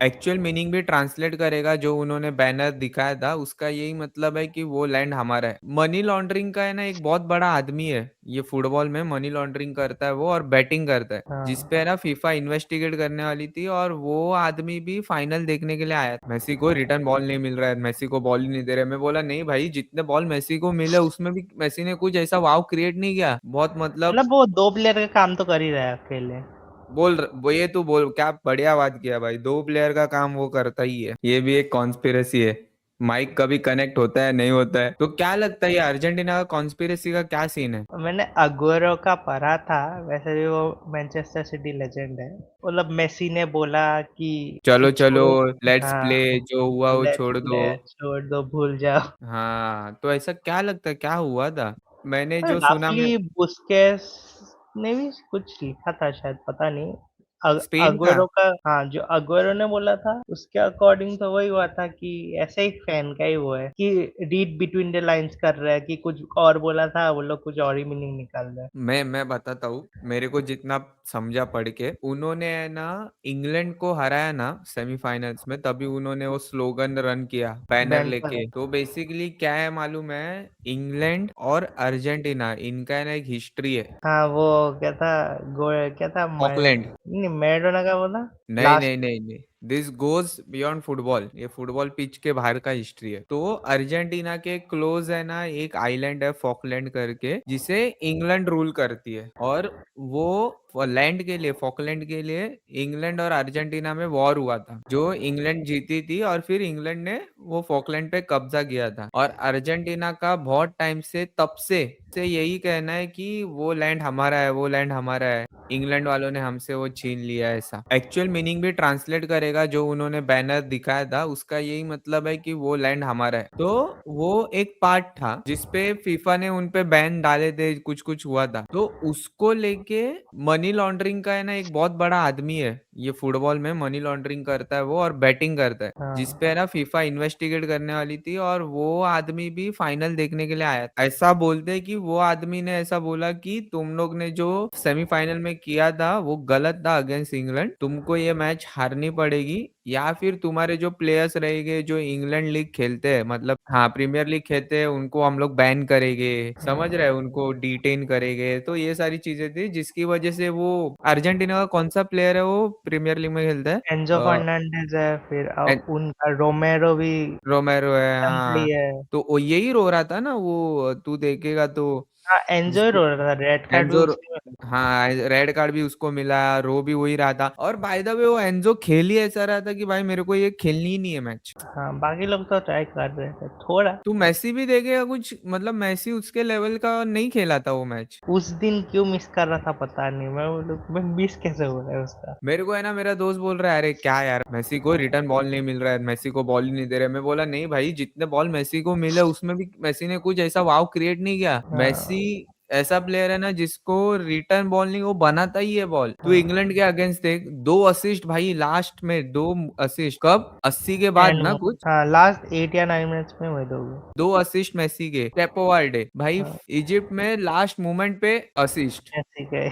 Actual meaning भी translate करेगा जो उन्होंने बैनर दिखाया था उसका यही मतलब है कि वो लैंड हमारा है। मनी लॉन्ड्रिंग का है ना एक बहुत बड़ा आदमी है ये फुटबॉल में मनी लॉन्ड्रिंग करता है वो और बैटिंग करता है जिस हाँ। पे है ना फीफा इन्वेस्टिगेट करने वाली थी और वो आदमी भी फाइनल देखने के लिए आया था। मेसी को रिटर्न बॉल नहीं मिल रहा है मेसी को बॉल ही नहीं दे रहे। मैं बोला नहीं भाई जितने बॉल मेसी को मिले उसमें भी मेसी ने कुछ ऐसा वाव क्रिएट नहीं किया बहुत मतलब। मतलब वो 2 प्लेयर का काम तो कर ही रहा है अकेले। वो ये तू बोल क्या बढ़िया बात किया भाई 2 प्लेयर का काम वो करता ही है ये भी एक कॉन्स्पिरेसी है। माइक कभी कनेक्ट होता है नहीं होता है तो क्या लगता है ये अर्जेंटीना का कॉन्स्पिरेसी का क्या सीन है। मैंने अगुएरो का पढ़ा था, वैसे भी वो मैनचेस्टर सिटी लेजेंड है। मतलब मेसी ने बोला कि चलो चलो छोड़। लेट्स प्ले हाँ, जो हुआ वो लेट्स छोड़ दो। प्ले, छोड़ दो, भूल जाओ। हाँ तो ऐसा क्या लगता है क्या हुआ था। मैंने पर जो सुना मैं राफली बुस्केस ने भी कुछ लिखा था शायद, पता नहीं। स्पेन का। अगुएरो का, हाँ, जो अगुएरो ने बोला था उसके अकॉर्डिंग तो वही हुआ था कि ऐसे ही फैन का ही वो है कि रीड बिटवीन द लाइंस कर रहा है, कि कुछ और बोला था, वो लोग कुछ और ही मीनिंग निकाल रहे हैं। मैं बताता हूँ मेरे को जितना समझा पढ़ के उन्होंने है ना इंग्लैंड को हराया ना सेमीफाइनल्स में तभी उन्होंने वो स्लोगन रन किया बैनर बैंड पर है। लेके। तो बेसिकली क्या है मालूम है इंग्लैंड और अर्जेंटीना इनका है ना एक हिस्ट्री है। हाँ, वो क्या था, क्या था, ऑकलैंड। नहीं, मैराडोना का बोला नहीं लास्ट। नहीं नहीं नहीं दिस गोज बियॉन्ड फुटबॉल ये फुटबॉल पिच के बाहर का हिस्ट्री है। तो अर्जेंटीना के क्लोज है ना एक आइलैंड है फॉकलैंड करके जिसे इंग्लैंड रूल करती है और वो लैंड के लिए फॉकलैंड के लिए इंग्लैंड और अर्जेंटीना में वॉर हुआ था जो इंग्लैंड जीती थी और फिर इंग्लैंड ने वो फॉकलैंड पे कब्जा किया था और अर्जेंटीना का बहुत टाइम से तब से यही कहना है कि वो लैंड हमारा है वो लैंड हमारा है इंग्लैंड वालों ने हमसे वो छीन लिया है। ऐसा एक्चुअल मीनिंग भी ट्रांसलेट करेगा जो उन्होंने बैनर दिखाया था उसका यही मतलब है कि वो लैंड हमारा है। तो वो एक पार्ट था जिसपे फीफा ने उन पे बैन डाले थे कुछ कुछ हुआ था तो उसको लेके मनी लॉन्ड्रिंग का है ना एक बहुत बड़ा आदमी है ये फुटबॉल में मनी लॉन्ड्रिंग करता है वो और बैटिंग करता है जिस हाँ। पे है ना फीफा इन्वेस्टिगेट करने वाली थी और वो आदमी भी फाइनल देखने के लिए आया था। ऐसा बोलते हैं कि वो आदमी ने ऐसा बोला कि तुम लोग ने जो सेमीफाइनल में किया था वो गलत था अगेंस्ट इंग्लैंड तुमको ये मैच हारनी पड़ेगी या फिर तुम्हारे जो प्लेयर्स रहेंगे जो इंग्लैंड लीग खेलते हैं मतलब हाँ प्रीमियर लीग खेलते हैं उनको हम लोग बैन करेंगे समझ रहे हैं उनको डिटेन करेंगे। तो ये सारी चीजें थी जिसकी वजह से वो अर्जेंटीना का कौन सा प्लेयर है वो प्रीमियर लीग में खेलता है। एंजो फर्नांडिस है, फिर एन- उनका रोमेरो भी रोमेरो है हाँ। प्ली है। तो वो यही रो रहा था ना वो तू देखेगा तो हाँ, एंजो ही जिसको रो रहा था, रेड कार्ड भी एंजो उसी में लगा। हाँ रेड कार्ड भी उसको मिला रो भी वही रहा था और बाय द वे वो एंजो खेल ही ऐसा रहा था कि भाई मेरे को ये खेलनी ही नहीं है मैच। हाँ, बाकी लोग तो ट्राई कर रहे थे थोड़ा। तू मैसी भी देखेगा कुछ मतलब मैसी उसके लेवल का नहीं खेला था वो मैच। उस दिन क्यों मिस कर रहा था पता नहीं, मैं बोलूं मैं मिस कैसे हो रहा है उसका। मेरे को है ना मेरा दोस्त बोल रहा है अरे क्या यार मेसी को रिटर्न बॉल नहीं मिल रहा है मेसी को बॉल ही नहीं दे रहे। मैं बोला नहीं भाई जितने बॉल मेसी को मिले उसमें भी मेसी ने कुछ ऐसा वाव क्रिएट नहीं किया। मेसी हाँ। ऐसा प्लेयर है ना जिसको रिटर्न बॉल नहीं वो बनाता ही है बॉल। तू हाँ, इंग्लैंड के अगेंस्ट देख 2 असिस्ट भाई लास्ट में 2 असिस्ट कब 80 के बाद एंड ना में, कुछ हाँ, लास्ट 8 या 9 मिनट्स में हुए थे वो। 2 असिस्ट मेसी के टेपो वर्डे भाई हाँ, इजिप्ट में लास्ट मोमेंट पे असिस्ट। ऐसे गए।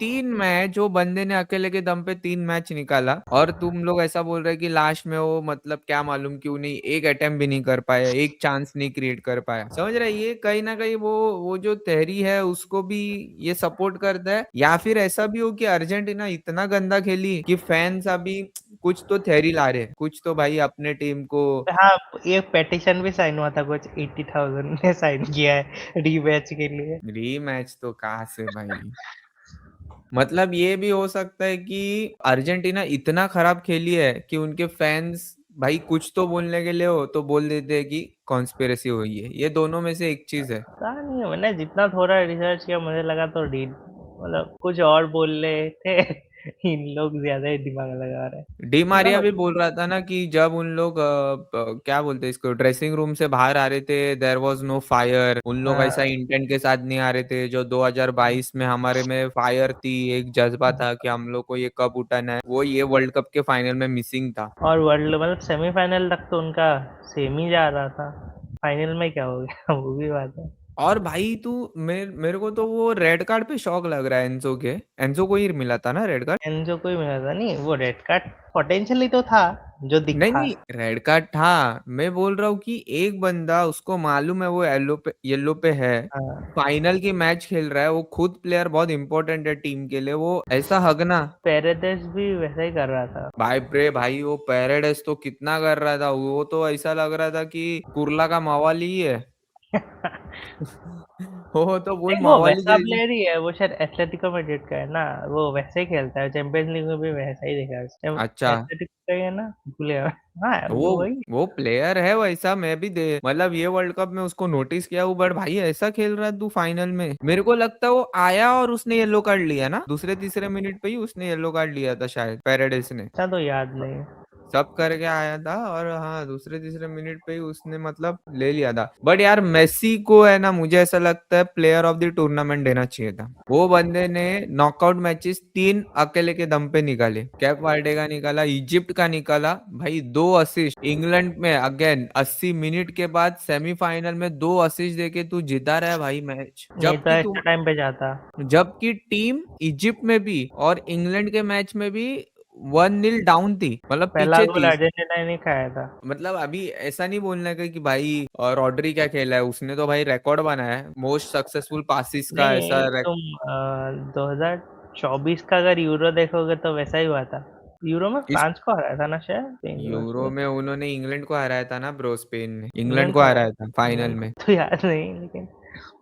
3 मैच वो बंदे ने अकेले के दम पे 3 मैच निकाला और तुम लोग ऐसा बोल रहे कि लास्ट में वो मतलब क्या मालूम क्यों नहीं एक अटेम्प्ट भी नहीं कर पाया एक चांस नहीं क्रिएट कर पाया। समझ रहे ये कहीं ना कहीं वो जो तहरी है उसको भी ये सपोर्ट करता है या फिर ऐसा भी हो कि अर्जेंटीना इतना गंदा खेली कि फैंस अभी कुछ तो तहरी ला रहे कुछ तो भाई अपने टीम को। हाँ, ये पेटिशन भी साइन हुआ था, कुछ 80,000 ने साइन किया है रीमैच के लिए। रीमैच तो कहाँ से भाई मतलब ये भी हो सकता है कि अर्जेंटीना इतना खराब खेली है कि उनके फैंस भाई कुछ तो बोलने के लिए हो तो बोल देते हैं कि कॉन्स्पिरेसी हुई है ये दोनों में से एक चीज है। पता नहीं, मैंने जितना थोड़ा रिसर्च किया मुझे लगा तो रीड, मतलब कुछ और बोल रहे थे। इन लोग ज्यादा ही दिमाग लगा रहे हैं। डी मारिया मतलब भी बोल रहा था ना कि जब उन लोग क्या बोलते हैं इसको ड्रेसिंग रूम से बाहर आ रहे थे देयर वाज नो फायर उन लोग ऐसा हाँ, इंटेंट के साथ नहीं आ रहे थे जो 2022 में हमारे में फायर थी एक जज्बा था कि हम लोग को ये कप उठाना है वो ये वर्ल्ड कप के फाइनल में मिसिंग था। और वर्ल्ड मतलब सेमीफाइनल तक तो उनका सेम ही जा रहा था, फाइनल में क्या हो गया। वो भी बात है। और भाई तू मेरे को तो वो रेड कार्ड पे शौक लग रहा है एंसो के। एंसो को ही मिला था ना रेड कार्ड? एनजो को ही मिला था, नहीं वो रेड कार्ड पोटेंशियली तो था जो नहीं दिखा। नहीं, रेड कार्ड था। मैं बोल रहा हूँ कि एक बंदा उसको मालूम है वो येलो पे है, हाँ, फाइनल की मैच खेल रहा है, वो खुद प्लेयर बहुत इंपॉर्टेंट है टीम के लिए, वो ऐसा हगना। पेरेदेस भी वैसा ही कर रहा था। भाई प्रे भाई वो पैराडाइज तो कितना कर रहा था, वो तो ऐसा लग रहा था कि कुर्ला का मवाली ही है। वो तो बोल नहीं वो मवाली वैसा जैसी। प्लेयर ही है, वो शायद एथलेटिको मैड्रिड का है ना, वो वैसे ही खेलता है, चैंपियंस लीग में भी वैसा ही दिखा है उसने। अच्छा। एथलेटिको का ही है ना, भूल गया मैं। हाँ, वो वो वही। वो प्लेयर है वैसा, मैं भी दे मतलब ये वर्ल्ड कप में उसको नोटिस किया हूँ, बट भाई ऐसा खेल रहा है तू फाइनल में। मेरे को लगता है वो आया और उसने येलो कार्ड लिया ना, दूसरे तीसरे मिनट पे ही उसने येलो कार्ड लिया था शायद पैराडाइस ने। इतना तो याद नहीं। सब करके आया था और हाँ दूसरे तीसरे मिनट पे ही उसने मतलब ले लिया था। बट यार मेसी को है ना, मुझे ऐसा लगता है प्लेयर ऑफ द टूर्नामेंट देना चाहिए था। वो बंदे ने नॉकआउट मैचेस 3 अकेले के दम पे निकाले, कैप वर्डे का निकाला, इजिप्ट का निकाला, भाई 2 असिस्ट, इंग्लैंड में अगेन 80 मिनट के बाद सेमीफाइनल में 2 असिस्ट देके तू जिता रहा है भाई मैच। नहीं तो एक्स्ट्रा टाइम पे जाता। जबकि टीम इजिप्ट में भी और इंग्लैंड के मैच में भी 1-0 डाउन थी, मतलब पहला पीछे गोल थी। अर्जेंटीना ने खाया था। मतलब अभी ऐसा नहीं बोलना है कि भाई और रॉड्री क्या खेला है, उसने तो भाई रिकॉर्ड बनाया है मोस्ट सक्सेसफुल पासिस का ऐसा नहीं तुम 2024 का अगर यूरो देखोगे तो वैसा ही हुआ था। यूरो में इस फ्रांस को हराया था ना शायद, स्पेन को यूरो से। में उन्होंने इंग्लैंड को हराया था ना ब्रो, स्पेन ने इंग्लैंड इंग्लैंड को को हराया था हराया, फाइनल इंग्लैंड को में। तो याद नहीं, लेकिन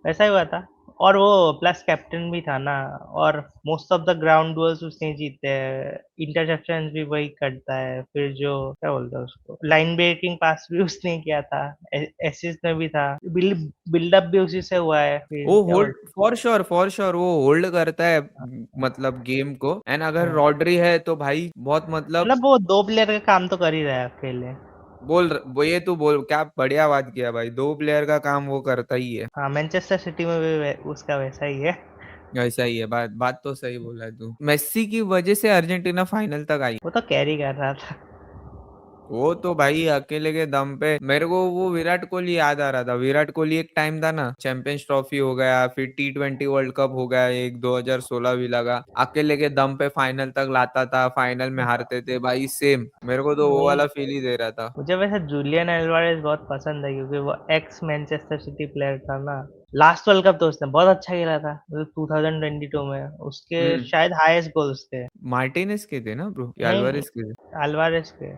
वैसा ही हुआ था। और वो प्लस कैप्टन भी था ना, और most of the ground duels उसने जीते हैं, इंटरसेप्शन भी वही करता है, फिर जो क्या बोलते हैं उसको, लाइन ब्रेकिंग पास भी उसने किया था, एसिस्ट में भी था, बिल्डअप भी उसी से हुआ है, फिर वो क्या होल्ड बोलते फॉर श्योर वो होल्ड करता है मतलब गेम को। एंड अगर हैं। रॉड्री है तो भाई बहुत मतलब मतलब वो दो प्लेयर का काम तो कर ही रहा है अकेले। वो ये तू बोल क्या बढ़िया बात किया भाई, 2 प्लेयर का काम वो करता ही है। हाँ, मैनचेस्टर सिटी में भी उसका वैसा ही है। ऐसा ही है, बात बात तो सही बोला है तू। मेस्सी की वजह से अर्जेंटीना फाइनल तक आई। वो तो कैरी कर रहा था। वो तो भाई अकेले के दम पे मेरे को वो विराट कोहली याद आ रहा था। विराट कोहली एक टाइम था ना, चैंपियंस ट्रॉफी हो गया, फिर T20 वर्ल्ड कप हो गया, एक 2016 भी लगा, अकेले के दम पे फाइनल तक लाता था, फाइनल में हारते थे भाई, सेम मेरे को तो वो नहीं, वाला फील ही दे रहा था। मुझे वैसे जूलियन एल्वारेज बहुत पसंद है, क्योंकि वो एक्स मैनचेस्टर सिटी प्लेयर था ना। लास्ट वर्ल्ड कप तो उसने बहुत अच्छा खेला था, मतलब 2022 में उसके हम्म। शायद हाईएस्ट गोल्स थे। मार्टिनेज के थे ना ब्रो या नहीं नहीं, अल्वारेज के थे? अल्वारेज के।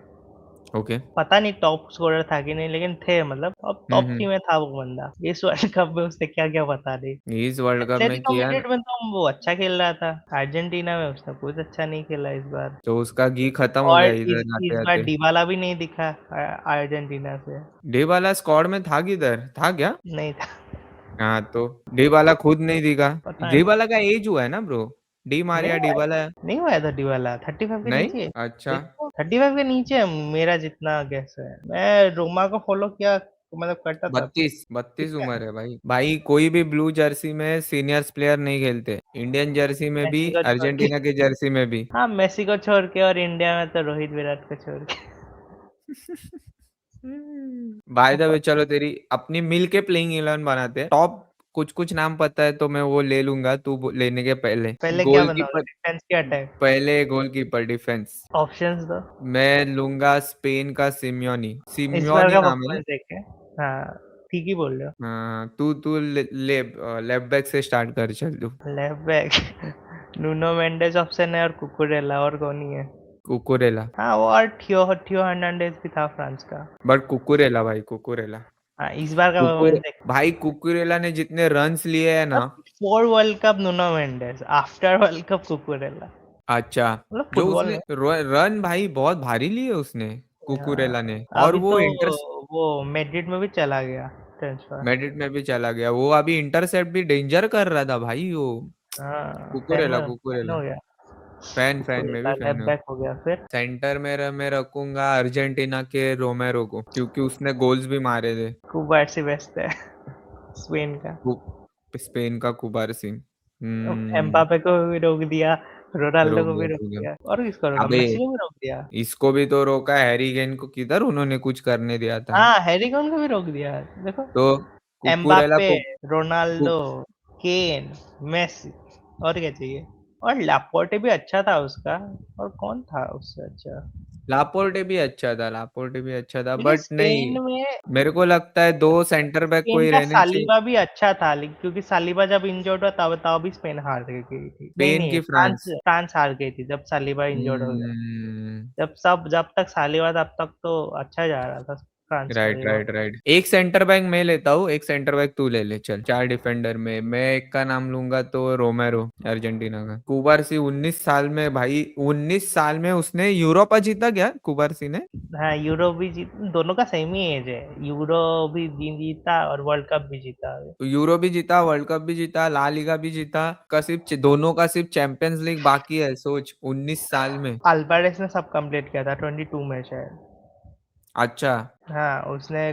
ओके। पता नहीं टॉप स्कोरर था कि नहीं, लेकिन थे, मतलब टॉप टॉप हम्म। 3 में था वो बंदा। इस वर्ल्ड कप में उसने क्या क्या पता नहीं। इस वर्ल्ड कप में एथलेटिको किया ना, मैड्रिड में तो वो अच्छा खेल रहा था, अर्जेंटीना में उसने कुछ अच्छा नहीं खेला इस बार। तो उसका घी खत्म हो और गया इधर इस आते बार आते। डिबाला भी नहीं दिखा अर्जेंटीना से। डे वाला स्क्वाड में था किधर था क्या? नहीं था। हाँ तो डिबाला खुद नहीं दिखा। पता नहीं। डिबाला का एज हुआ है ना ब्रो? डी नहीं मारिया हुआ है, डिबाला है। नहीं हुआ है तो डिबाला 35 के नहीं। नीचे है। अच्छा। देखो 35 के नीचे है, मेरा जितना गैस है। मैं रोमा को फॉलो किया, मतलब करता था तो 32 32 दिखा है। उम्र है भाई। भाई कोई भी ब्लू जर्सी में सीनियर्स प्लेयर नहीं खेलते, इंडियन जर्सी में भी मेसी को छोड़ के। अर्जेंटीना की जर्सी में भी। हाँ, मेसी को छोड़ के, और इंडिया में तो रोहित विराट को छोड़ के। बाय द वे चलो तेरी अपनी मिल के प्लेइंग 11 बनाते हैं। टॉप कुछ कुछ नाम पता है तो मैं वो ले लूंगा, तू लेने के पहले। पहले क्या बनाओगे, गोलकीपर, डिफेंस की अटैक? पहले गोलकीपर डिफेंस। ऑप्शंस दो। मैं लूंगा स्पेन का सिम्योनी, इस बार सिम्योनी का नाम है ना? परफॉर्मेंस देखे। हाँ, ठीक ही बोल रहे हाँ तू तू लेफ्ट बैक से स्टार्ट कर चल तू। हो। लेफ्ट बैक नुनो मेंडेस ऑप्शन है, और कुकुरेला, और कौन ही है? कुकुरेला। हाँ, वो और थियो थियो हर्नांडेज भी था फ्रांस का। बट कुकुरेला भाई, कुकुरेला। हाँ, इस बार का कुकुर परफॉर्मेंस देख। भाई कुकुरेला ने जितने रन्स लिए हैं ना। Before world cup Nuno Mendes, after world cup Cucurella. अच्छा। मतलब जो फुटबॉल उसने में। रन भाई बहुत भारी लिए उसने, कुकुरेला ने। हाँ, और अभी वो तो इंटर वो मैड्रिड में भी चला गया ट्रांसफर। मैड्रिड में भी चला गया, वो अभी इंटरसेप्ट भी डेंजर कर रहा था भाई वो। हाँ, कुकुरेला फैन कुकुरेला। हो गया। फैन फैन में भी कुकुरेला फैन लेफ्ट है। बैक हो गया फिर। सेंटर में मैं रखूंगा अर्जेंटीना के रोमेरो को, क्योंकि उसने गोल्स भी मारे थे। कुबार्सी बेस्ट है स्पेन का। स्पेन का कुबार सिंह। हम्म। एम्बापे को भी रोक दिया, रोनाल्डो रोक को भी दिया रोक रोक दिया। दिया, और किसको रोका, अबे मेसी को भी रोक दिया। इसको भी तो रोका, हैरी केन को किधर उन्होंने कुछ करने दिया था? हाँ, हैरी कॉन को भी रोक दिया। देखो, तो कुकुरेला एम्बाप्पे, को रोनाल्डो, केन, मेसी और क्या चाहिए? और लापोर्टे भी अच्छा था उसका। और कौन था उससे अच्छा? लापोर्टे भी अच्छा था लेकिन बट नहीं, स्पेन में मेरे को लगता है दो सेंटर बैक स्पेन कोई का रहने चाहिए। सालिबा भी अच्छा था, लेकिन क्योंकि सालिबा जब इंजर्ड हुआ तब तब भी स्पेन हार गई थी। नहीं स्पेन नहीं, की फ्रांस फ्रांस। फ्रांस हार गई थी जब सालिबा इंजर्ड हो गया। हम्म। जब तक सालिबा तब तक तो अच्छा जा रहा था फ्रांस का राइट ये राइट राइट, एक सेंटर बैक मैं लेता हूँ, एक सेंटर बैक तू ले ले, चल। चार डिफेंडर में मैं एक का नाम लूंगा तो रोमेरो, अर्जेंटीना का। कुबारसी 19 साल में भाई, 19 साल में उसने यूरोपा जीता क्या कुबारसी ने? हाँ, यूरो भी जीत दोनों का सेम ही एज है। यूरो भी जीता और वर्ल्ड कप भी जीता है। तो यूरो भी जीता, वर्ल्ड कप भी जीता, ला लीगा भी जीता, का सिर्फ दोनों का सिर्फ चैंपियंस लीग बाकी है, सोच 19 साल में। अल्वारेस ने सब कंप्लीट किया था 22 में शायद। अच्छा। हाँ, उसने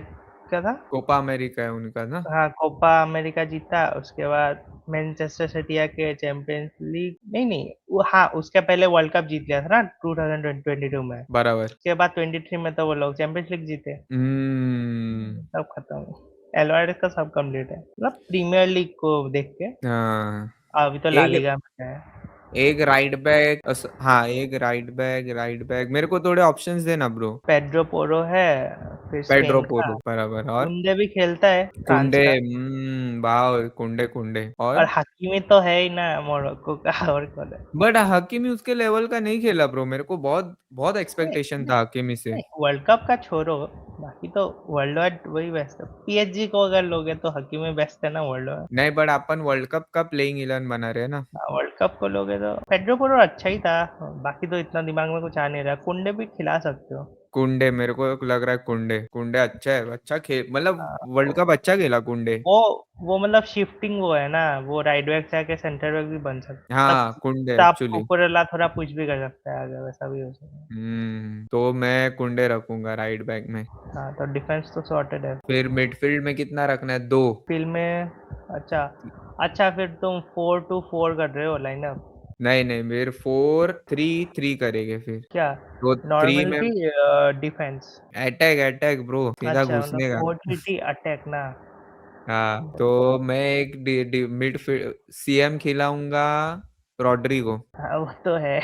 क्या था? कोपा अमेरिका है उनका ना। हाँ, कोपा अमेरिका जीता, उसके बाद मैनचेस्टर सिटी आके चैंपियंस लीग नहीं नहीं, वो हाँ, उसके पहले वर्ल्ड कप जीत लिया था ना 2022 में। बराबर। उसके बाद 23 में तो वो लोग चैंपियंस लीग जीते। हम्म। सब खत्म। एलवारेस का सब कंप्लीट है, मतलब प्रीमियर लीग को देख के। हाँ। अभी तो ला एक लीगा में है। एक राइट बैक, हाँ एक राइट बैक मेरे को थोड़े ऑप्शंस देना ब्रो। पेड्रो पोरो है, फिर पेड्रो स्पेन का। पोरो बराबर, और कुंदे भी खेलता है फ्रांस कुंडे, का। वाह कुंडे कुंडे, और और हकीमी तो है ही ना मोरक्को का। और कौन है? बट हकीमी उसके लेवल का नहीं खेला ब्रो, मेरे को बहुत बहुत नहीं, एक्सपेक्टेशन नहीं, था हकीमी से। नहीं, वर्ल्ड कप का छोड़ो। बाकी तो वर्ल्ड वाइड वही बेस्ट है। पीएसजी को अगर लोगे तो हकीमी बेस्ट है ना वर्ल्ड वाइड। नहीं बट अपन वर्ल्ड कप का प्लेइंग 11 बना रहे हैं ना। वर्ल्ड कप को लोगे तो पेड्रो पोरो अच्छा ही था। बाकी तो इतना दिमाग में कुछ आ नहीं रहा। कुंडे भी खिला सकते हो। कुंडे मेरे को लग रहा है, कुंडे कुंडे अच्छा है, अच्छा खेल, मतलब हाँ, वर्ल्ड कप अच्छा खेला कुंडे। वो वो मतलब शिफ्टिंग वो है ना, वो राइट बैक से आके सेंटर बैक भी बन सकता है। हाँ कुंडे तब एक्चुअली। कुकुरेला थोड़ा पुश भी कर सकता है आगे, वैसा भी हो सकता है। तो मैं कुंडे रखूंगा राइट बैक में। हाँ, तो डिफेंस तो सॉर्टेड है। फिर मिडफील्ड में कितना रखना है, दो? फील्ड में अच्छा। अच्छा, फिर तुम 4-2-4 कर रहे हो लाइनअप? नहीं नहीं, फिर 4-3-3 करेंगे फिर। क्या? तो थ्री नॉर्मल में की डिफेंस? अटैक अटैक ब्रो, सीधा अच्छा, मतलब घुसने का। 4-3-3 अटैक ना। हाँ तो मैं एक मिडफील्ड सीएम खिलाऊंगा, रॉड्रिगो। हाँ, वो तो है।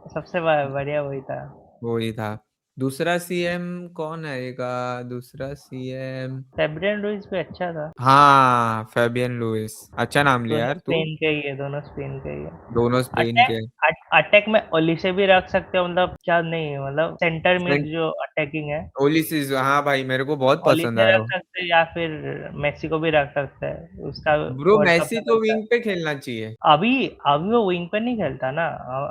सबसे बढ़िया वही था। वो ही था। दूसरा सीएम कौन आएगा? दूसरा सीएम, फेब्रियन लुइस भी अच्छा था। हाँ फेबियन लुइस, अच्छा नाम लिया दोनों यार तू। स्पेन के ही है, दोनों स्पेन के ही है। दोनों स्पेन अटैक के। अटैक में ओलिसे भी रख सकते हो, मतलब क्या नहीं, मतलब सेंटर मिड सेंट जो अटैकिंग है। ओलिसिस, हाँ भाई मेरे को बहुत पसंद ओलिसे आया रख वो। सकते हैं या फिर मेसी को भी रख सकते हैं, उसका ब्रो वर्ल्ड कप मैसी में तो लगता है। विंग पे खेलना चाहिए। अभी अभी वो विंग पर नहीं खेलता ना।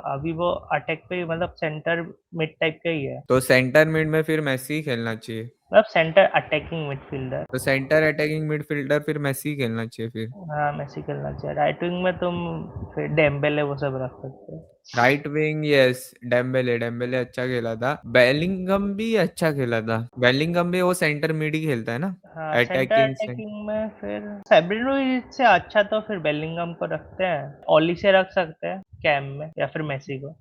अभी वो अटैक पे मतलब सेंटर मिड टाइप का ही है। तो सेंटर मिड में फिर मैसी ही खेलना चाहिए। मतलब सेंटर अटैकिंग मिडफील्डर। तो सेंटर अटैकिंग मिडफील्डर फिर मैसी ही खेलना चाहिए फिर। हाँ, मेसी खेलना चाहिए। राइट विंग में तुम फिर डेम्बेले वो सब रख सकते हो। Right wing, yes, Dembélé, Dembélé अच्छा खेला था, बेलिंगम भी अच्छा खेला था, बेलिंगम भी वो सेंटर मिड ही खेलता है ना, हाँ, सेंटर अटैकिंग से। अटैकिंग में फिर फेब्रिनो से अच्छा तो फिर बेलिंगम को रखते हैं। ओली से रख सकते हैं कैम में, या फिर मेसी को।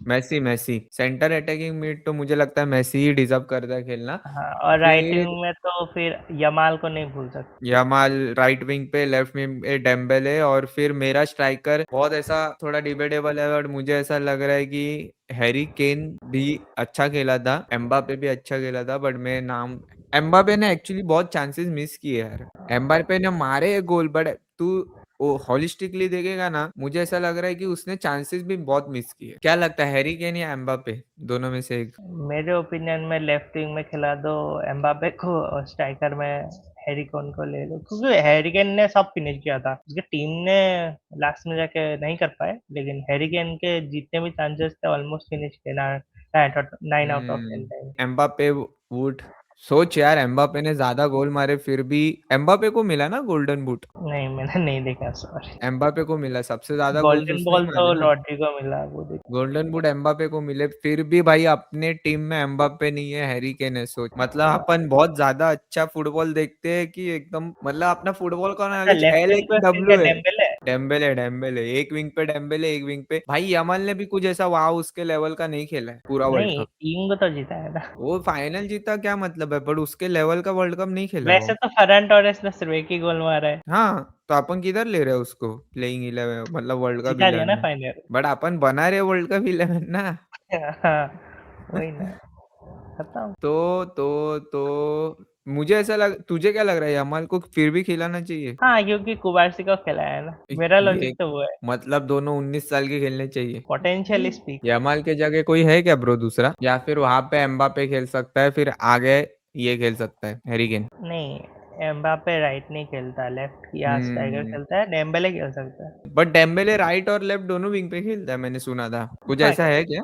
Messi Messi centre attacking mid तो मुझे लगता है मैसी ही डिजर्व करता है खेलना। हाँ, और राइट फिर विंग में तो फिर यमाल को नहीं भूल सकते। यामाल राइट विंग पे, लेफ्ट विंग पे डेम्बेले, और फिर मेरा स्ट्राइकर बहुत ऐसा थोड़ा डिबेटेबल है बट मुझे ऐसा लग रहा है कि हैरी केन भी अच्छा खेला था, एम्बापे भी अच्छा खेला था, बट मैं नाम, एम्बापे ने एक्चुअली बहुत चांसेस मिस किए यार। एम्बापे ने मारे गोल बट तू वो हॉलिस्टिकली देखेगा ना, मुझे ऐसा लग रहा है कि उसने चांसेस भी बहुत मिस किए। क्या लगता है, हैरी केन या एम्बापे, दोनों में से एक? मेरे ओपिनियन में लेफ्ट विंग में खिला दो एम्बापे को, और स्ट्राइकर में हैरी केन को ले लो, क्योंकि हैरी केन ने सब फिनिश किया था। उसकी टीम ने लास्ट में जाके नहीं कर पाए, लेकिन हैरी केन के जितने भी चांसेस थे ऑलमोस्ट फिनिश किए ना। 9 out of 10 time. Mbappe would, सोच यार, एम्बापे ने ज्यादा गोल मारे फिर भी एम्बापे को मिला ना गोल्डन बूट। नहीं, मैंने नहीं देखा, सॉरी। एम्बापे को मिला, सबसे ज्यादा गोल्स गोल्डन उसने ही बॉल तो मारे ना। रॉड्री को मिला, वो देख। गोल्डन बूट एम्बापे को मिले फिर भी भाई, अपने टीम में एम्बापे नहीं है, हैरी केन है, सोच, मतलब अपन बहुत ज्यादा अच्छा फुटबॉल देखते हैं कि एकदम, मतलब अपना फुटबॉल का अच्छा, नॉलेज लेफ्ट एल है विंग कि पे फिर क्या डब्ल्यू है। डेम्बेले? डेम्बेले डेम्बेले एक विंग पे डेम्बेले, एक विंग पे भाई यमाल ने भी कुछ ऐसा वाव उसके लेवल का नहीं खेला है पूरा वर्ल्ड नहीं, कप। टीम को तो जिताया ना। वो फाइनल जीता क्या मतलब है, पर उसके लेवल का वर्ल्ड कप नहीं खेला है वैसे वो। तो फर्रन टोरेस ने सिर्फ एक ही गोल मारा है। हाँ, तो अपन किधर ले रहे हैं उसको प्लेइंग 11 मतलब वर्ल्ड कप जिता दिया 11 ना में। फाइनल। बट अपन बना रहे वर्ल्ड कप 11 ना। हाँ, वही ना, खत्म। तो मुझे ऐसा लग, तुझे क्या लग रहा है यमाल को फिर भी खिलाना चाहिए? हाँ, क्योंकि कुबार्सी को खिलाया है ना, मेरा ये लॉजिक तो वो है। मतलब दोनों 19 साल के खेलने चाहिए। Potential is peak. यमाल के जगह कोई है क्या ब्रो दूसरा, या फिर वहां पे एम्बापे खेल सकता है, फिर आगे ये खेल सकता है हैरी केन? नहीं, एम्बापे राइट नहीं खेलता, लेफ्ट या स्ट्राइकर हम्म। खेलता है, डेम्बेले खेल सकता है। बट डेम्बेले राइट और लेफ्ट दोनों विंग पे खेलता है, मैंने सुना था कुछ हाँ, ऐसा है क्या?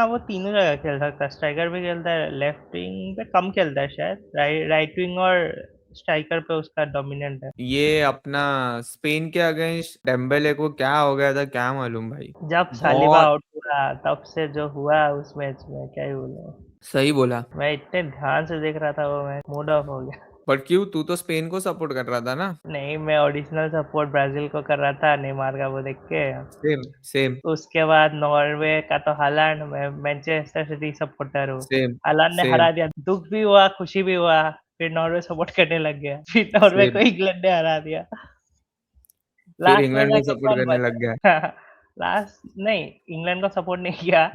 वो तीनों जगह खेल सकता है, स्ट्राइकर भी खेलता है, लेफ्ट विंग पे कम खेलता है शायद, राइट विंग और स्ट्राइकर पे उसका डोमिनेंट है। ये अपना स्पेन के अगेंस्ट डेम्बेले को क्या हो गया था क्या मालूम भाई। जब सालिबा बहुत आउट हुआ तब से जो हुआ उस मैच में क्या ही बोलूं। सही बोला। मैं इतने ध्यान से देख रहा था वो मैच, मूड ऑफ हो गया। बट क्यों, तू तो स्पेन को सपोर्ट कर रहा था ना? नहीं, मैं ओरिजिनल सपोर्ट ब्राजील को कर रहा था नेमार का वो देख के। सेम सेम उसके बाद नॉर्वे का तो हालांड, मैं मैनचेस्टर सिटी सपोर्टर हूँ। सेम हालांड ने सेम हरा दिया, दुख भी हुआ, खुशी भी हुआ, फिर नॉर्वे सपोर्ट करने लग गया। फिर नॉर्वे को सेम। इंग्लैंड ने हरा दिया। फिर लास्ट में इंग्लैंड को जाके सपोर्ट कौन करने लग गया। बचा? लास्ट नहीं, इंग्लैंड को सपोर्ट नहीं किया।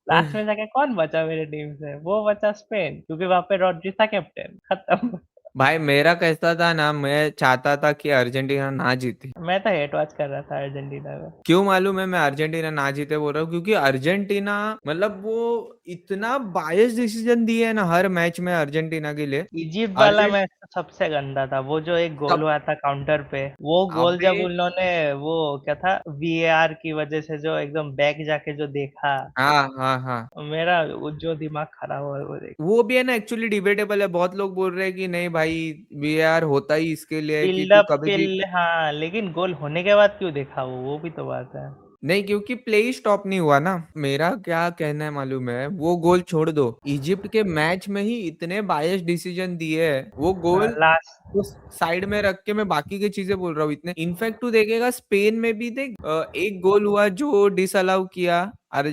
लास्ट में जाके कौन बचा मेरे टीम से? वो बचा स्पेन, क्योंकि वहाँ पे रॉड्री था कैप्टन, खत्म। भाई मेरा कैसा था ना, मैं चाहता था कि अर्जेंटीना ना जीते। मैं तो हेट वॉच कर रहा था अर्जेंटीना का। क्यों मालूम है मैं अर्जेंटीना ना जीते बोल रहा हूँ, क्योंकि अर्जेंटीना मतलब वो इतना बायस डिसीजन दिए है ना हर मैच में अर्जेंटीना के लिए। इजिप्ट वाला अर्जेंट मैच तो सबसे गंदा था, वो जो एक गोल सब हुआ था काउंटर पे, वो गोल अबे जब उन्होंने वो क्या था वीएआर की वजह से जो एकदम बैक जाके जो देखा, हाँ हाँ हाँ। मेरा वो जो दिमाग खराब हुआ वो देख। वो भी है ना एक्चुअली डिबेटेबल है, बहुत लोग बोल रहे हैं कि नहीं भाई वीआर होता ही इसके लिए है कि तू बिल्डअप कभी के भी लिए हाँ, लेकिन गोल होने के बाद क्यों देखा वो भी तो बात है। नहीं, क्योंकि प्ले ही स्टॉप नहीं हुआ ना। मेरा क्या कहना है मालूम है, वो गोल छोड़ दो, इजिप्ट के मैच में ही इतने बायस डिसीजन दिए है, वो हाँ, गोल लास्ट उस साइड में रख के मैं बाकी की चीजें बोल रहा हूँ। इतने इनफैक्ट तू देखेगा स्पेन में भी देख, एक गोल हुआ जो डिसअलाउ किया, और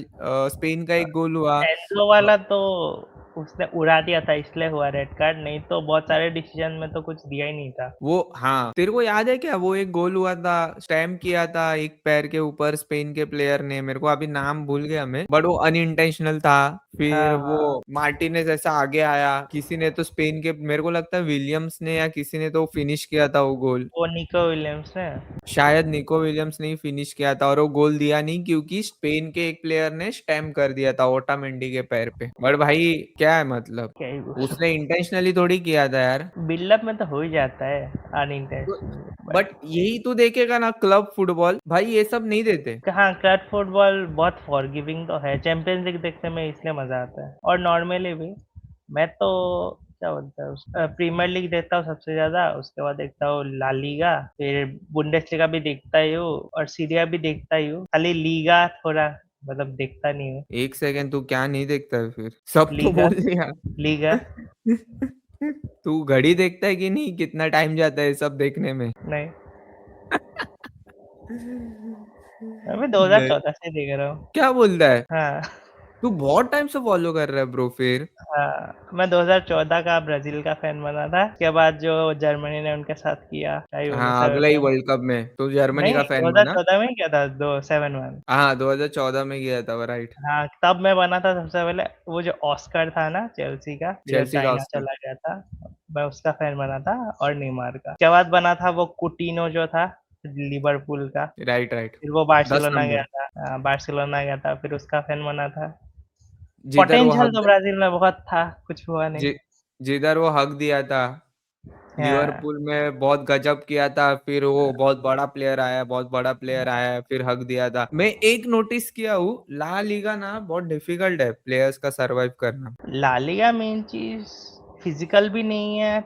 स्पेन का एक गोल हुआ। एंजो वाला तो उसने उड़ा दिया था इसलिए हुआ रेड कार्ड, नहीं तो बहुत सारे डिसीजन में तो कुछ दिया ही नहीं था। वो हाँ, तेरे को याद है क्या, वो एक गोल हुआ था, स्टैम्प किया था एक पैर के ऊपर स्पेन के प्लेयर ने, मेरे को अभी नाम भूल गया मैं, बट वो अनइंटेंशनल था। फिर हाँ वो हाँ, मार्टिनेज ऐसा आगे आया, किसी ने तो स्पेन के, मेरे को लगता है विलियम्स ने या किसी ने तो फिनिश किया था वो गोल। वो निको विलियम्स ने। शायद निको विलियम्स ने ही फिनिश किया था, और वो गोल दिया नहीं क्योंकि स्पेन के एक प्लेयर ने स्टैम्प कर दिया था ओटामेंडी के पैर पे। बट भाई क्या है मतलब, क्या ही बोलूं। उसने इंटेंशनली थोड़ी किया था यार। बिल्डअप में तो हो ही जाता है अनइंटेंशनली, बट बट यही तो देखेगा ना क्लब फुटबॉल, भाई ये सब नहीं देते। हाँ, क्लच फुटबॉल बहुत फॉरगिविंग तो है, चैंपियंस लीग देखने में इसलिए मजा आता है, और नॉर्मली भी मैं तो क्या बोलता है प्रीमियर लीग देखता हूँ सबसे ज्यादा, उसके बाद देखता हूँ ला लीगा, फिर बुंडेसलीगा भी देखता ही हूँ, और सीरिया भी देखता ही हूँ, खाली लीगा थोड़ा मतलब देखता नहीं हूँ। एक सेकंड, तू क्या नहीं देखता है फिर, सब तो लीगा बोल दिया। लीगा तू घड़ी देखता है कि नहीं, कितना टाइम जाता है सब देखने में? नहीं, मैं नहीं, 2014 से देख रहा हूँ। क्या बोलता है? हाँ तू बहुत टाइम से फॉलो कर रहा है ब्रो फिर। हाँ, मैं 2014 का ब्राजील का फैन बना था, उसके बाद जो जर्मनी ने उनके साथ किया, क्या ही बोलूं, हाँ, अगले ही 7-1। वर्ल्ड कप में तो जर्मनी नहीं, का फैन बना। 2014 में ही किया था, 7-1। हाँ, 2014 में गया था, राइट। हाँ, तब मैं बना था सबसे पहले, वो जो ऑस्कर था ना चेल्सी का, जो चेल्सी का चाइना ऑस्कर। चला गया था, मैं उसका फैन बना था, और नेमार का। उसके बाद बना था वो कुटिनो जो था लिवरपूल का, राइट राइट। फिर वो 10 बार्सिलोना गया नंबर। था, बार्सिलोना गया था, फिर उसका फैन बना था। जिधर वो पोटेंशियल तो हक ब्राजील में बहुत था, कुछ हुआ नहीं। जि, जिधर वो हक दिया था, हाँ लिवरपूल में बहुत गजब किया था, फिर वो बहुत बड़ा प्लेयर आया, बहुत बड़ा प्लेयर आया, फिर हक दिया था। मैं एक नोटिस किया हूँ, ला लीगा ना बहुत डिफिकल्ट है प्लेयर्स का सरवाइव करना। ला लीगा मेन चीज फिजिकल भी नहीं है,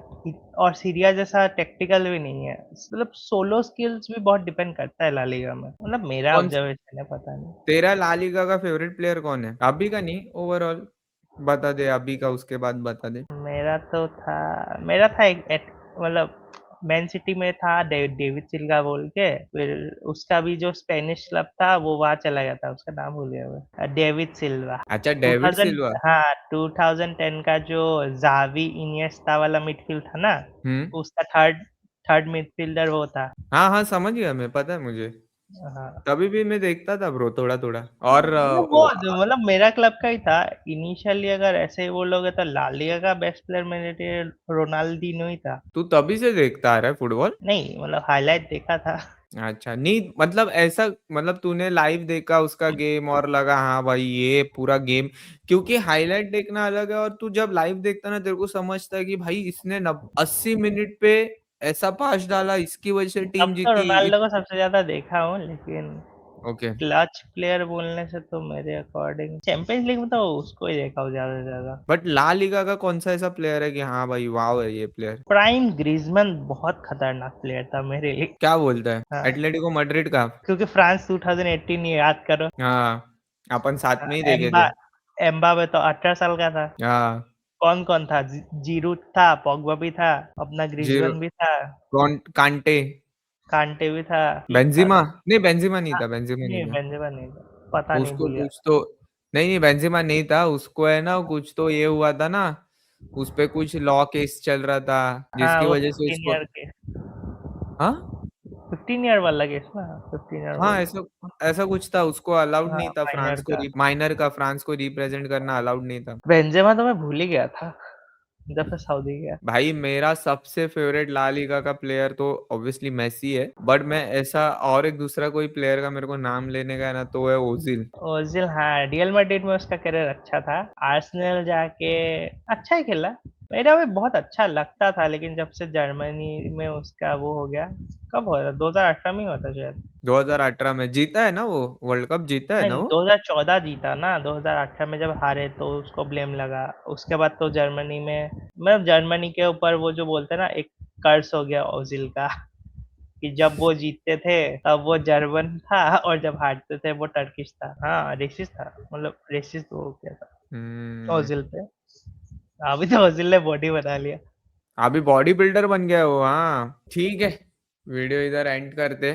और सीरिया जैसा टेक्टिकल भी नहीं है, मतलब सोलो स्किल्स भी बहुत डिपेंड करता है ला लीगा में, मतलब मेरा कौन ऑब्जर्वेशन है, पता नहीं। तेरा ला लीगा का फेवरेट प्लेयर कौन है, अभी का नहीं ओवरऑल बता दे, अभी का उसके बाद बता दे। मेरा था एक मतलब मैन सिटी में था डेविड सिल्वा बोल के, फिर उसका भी जो स्पेनिश क्लब था वो वहाँ चला गया था, उसका नाम भूल गया मैं। डेविड सिल्वा। अच्छा, डेविड 2000, सिल्वा। हाँ 2010 का जो जावी इनिएस्टा वाला मिडफील्ड था ना, हम्म। उसका थर्ड थर्ड मिडफील्डर वो था। हाँ हाँ, समझ गया मैं, पता है मुझे। हाँ, तभी भी मैं देखता था ब्रो, थोड़ा थोड़ा। और मतलब वो मतलब मेरा क्लब का ही था इनिशियली। अगर ऐसे ही बोलोगे तो ला लीगा का बेस्ट प्लेयर मेरे लिए रोनाल्डिनो ही था। तू तभी से देखता आ रहा है फुटबॉल? नहीं मतलब हाइलाइट देखा था। अच्छा, नहीं मतलब ऐसा, मतलब तूने लाइव देखा उसका गेम और लगा हाँ भाई ये पूरा गेम, क्योंकि हाईलाइट देखना अलग है और तू जब लाइव देखता ना तेरे को समझता है कि भाई इसने 80 मिनट पे ऐसा पास डाला, इसकी वजह से तब टीम तो जीती। रोनाल्डो को सबसे ज्यादा देखा हूँ, लेकिन ओके। क्लच प्लेयर बोलने से तो मेरे अकॉर्डिंग चैंपियंस लीग में तो उसको ही देखा हूँ ज्यादा से ज्यादा। बट ला लीगा का कौन सा ऐसा प्लेयर है कि हाँ भाई वाव है ये प्लेयर? प्राइम ग्रीजमैन बहुत खतरनाक प्लेयर था मेरे लिए। क्या बोलता है, हाँ, एटलेटिको मैड्रिड का? क्योंकि फ्रांस 2018 याद करो। हाँ, अपन साथ हाँ, में ही देखे एम्बा थे। एम्बावे तो 18 साल का था। हाँ। कौन कौन था? जीरू था, पोग्बा भी था, अपना जीरो। ग्रीजमैन भी था, कौन, कांटे? कांटे भी था, ठीक था बेंजिमा? सब। नहीं, बेंजिमा नहीं हाँ, था, बेंजिमा नहीं नहीं था। बेंजेमा नहीं था, पता नहीं, उसको भूल गया। कुछ तो, नहीं नहीं बेंजिमा नहीं था, उसको है ना कुछ तो ये हुआ था ना, उस पे कुछ लॉ केस चल रहा था हाँ जिसकी वो वजह से 15 उसको। ईयर के, हाँ 15 ईयर वाला केस ना, 15 ईयर हाँ, बोल। ऐसा ऐसा कुछ था, उसको अलाउड हाँ नहीं था माइनर फ्रांस को, का। माइनर का फ्रांस को रिप्रेजेंट करना अलाउड नहीं था। बेंजेमा तो मैं भूल ही गया था जब से सऊदी गया। भाई मेरा सबसे फेवरेट ला लीगा का प्लेयर तो ऑब्वियसली मेसी है, बट मैं ऐसा और एक दूसरा कोई प्लेयर का मेरे को नाम लेने का है ना, तो है ओजिल। ओजिल, हाँ रियल मैड्रिड में उसका करियर अच्छा था। आर्सेनल जाके अच्छा ही खेला, मेरा भी बहुत अच्छा लगता था, लेकिन जब से जर्मनी में उसका वो हो गया। कब हुआ था? 2018 में ही हुआ था शायद। 2018 में जीता है ना वो, वर्ल्ड कप जीता है ना नहीं, वो। 2014 जीता ना, 2018 में जब हारे तो उसको ब्लेम लगा। उसके बाद तो जर्मनी में, मतलब जर्मनी के ऊपर वो जो बोलते हैं ना, एक कर्स हो गया ओजिल का कि जब वो जीतते थे तब वो जर्मन था और जब हारते थे वो टर्किश था। हाँ रेसिस्ट था, मतलब रेसिस्ट वो हो गया था हम्म। ओजिल पे। अभी तो ओजिल ने बॉडी बना लिया। अभी बॉडी बिल्डर बन गया वो, हाँ ठीक है। वीडियो इधर एंड करते।